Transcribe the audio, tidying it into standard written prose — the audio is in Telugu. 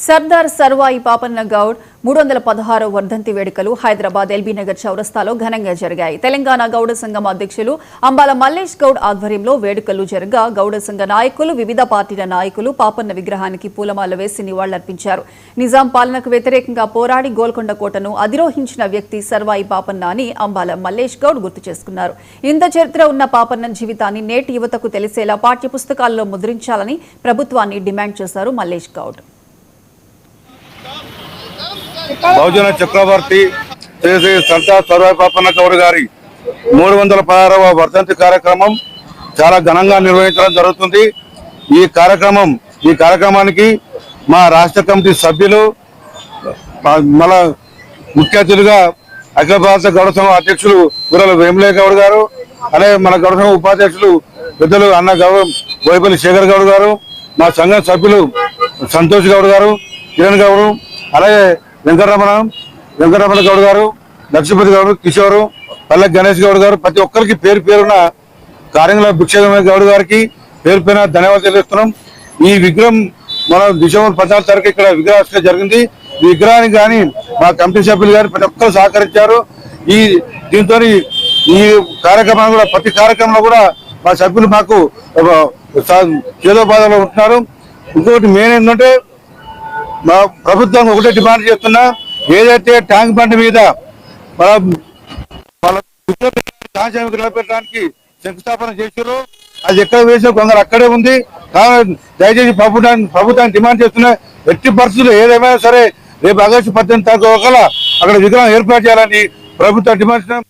సర్దార్ సర్వాయి పాపన్న గౌడ్ 316వ వర్ధంతి వేడుకలు హైదరాబాద్ ఎల్బీ నగర్ చౌరస్తాలో ఘనంగా జరిగాయి. తెలంగాణ గౌడ సంఘం అధ్యక్షులు అంబాల మల్లేష్ గౌడ్ ఆధ్వర్యంలో వేడుకలు జరగా గౌడ సంఘ నాయకులు, వివిధ పార్టీల నాయకులు పాపన్న విగ్రహానికి పూలమాల వేసి నివాళులర్పించారు. నిజాం పాలనకు వ్యతిరేకంగా పోరాడి గోల్కొండ కోటను అధిరోహించిన వ్యక్తి సర్వాయి పాపన్న అని అంబాల మల్లేష్ గౌడ్ గుర్తు చేసుకున్నారు. ఇంత చరిత్ర ఉన్న పాపన్న జీవితాన్ని నేటి యువతకు తెలిసేలా పాఠ్య పుస్తకాల్లో ముద్రించాలని ప్రభుత్వాన్ని డిమాండ్ చేశారు మల్లేష్ గౌడ్. బహుజన చక్రవర్తి శ్రీ సర్దార్ సర్వాయి పాపన్న గౌడ్ గారి 316వ వర్ధంతి కార్యక్రమం చాలా ఘనంగా నిర్వహించడం జరుగుతుంది. ఈ కార్యక్రమానికి మా రాష్ట్ర కమిటీ సభ్యులు, మన ముఖ్య అతిథులుగా అఖిల భారత గౌడ సంఘం అధ్యక్షులు గుర్రల వేములయ్య గౌడ్ గారు, అలాగే మన గౌడ సంఘం ఉపాధ్యక్షులు పెద్దలు అన్న గౌడ్ బోయపల్లి శేఖర్ గౌడ్ గారు, మా సంఘం సభ్యులు సంతోష్ గౌడ్ గారు, కిరణ్ గౌడ్, అలాగే వెంకటరమణ గౌడ్ గారు, లక్ష్మీపతి గౌడ్, కిషోరు, పల్లె గణేష్ గౌడ్ గారు, ప్రతి ఒక్కరికి పేరు పేరున కార్యంలో భిక్షమైన గౌడ్ గారికి పేరు పేరున ధన్యవాదాలు తెలియజేస్తున్నాం. ఈ విగ్రహం మన డిసెంబర్ 14 తారీఖు ఇక్కడ విగ్రహావిష్కరణ జరిగింది. ఈ విగ్రహానికి కానీ మా కమిటీ సభ్యులు కానీ ప్రతి ఒక్కరు సహకరించారు. దీంతో ఈ కార్యక్రమాన్ని కూడా ప్రతి కార్యక్రమంలో కూడా మా సభ్యులు మాకు చేదోపాదంలో ఉంటున్నారు. ఇంకొకటి మెయిన్ ఏంటంటే మా ప్రభుత్వం ఒకటే డిమాండ్ చేస్తున్నా, ఏదైతే ట్యాంక్ బండ్ మీద నిలబెట్టడానికి శంకుస్థాపన చేశారో అది ఎక్కడ వేసిన కొందరు అక్కడే ఉంది. దయచేసి ప్రభుత్వాన్ని డిమాండ్ చేస్తున్నా, ఎట్టి పరిస్థితులు ఏదేమైనా సరే రేపు ఆగస్టు 18 తారీఖు అక్కడ విగ్రహం ఏర్పాటు చేయాలని ప్రభుత్వం డిమాండ్ చేస్తున్నాం.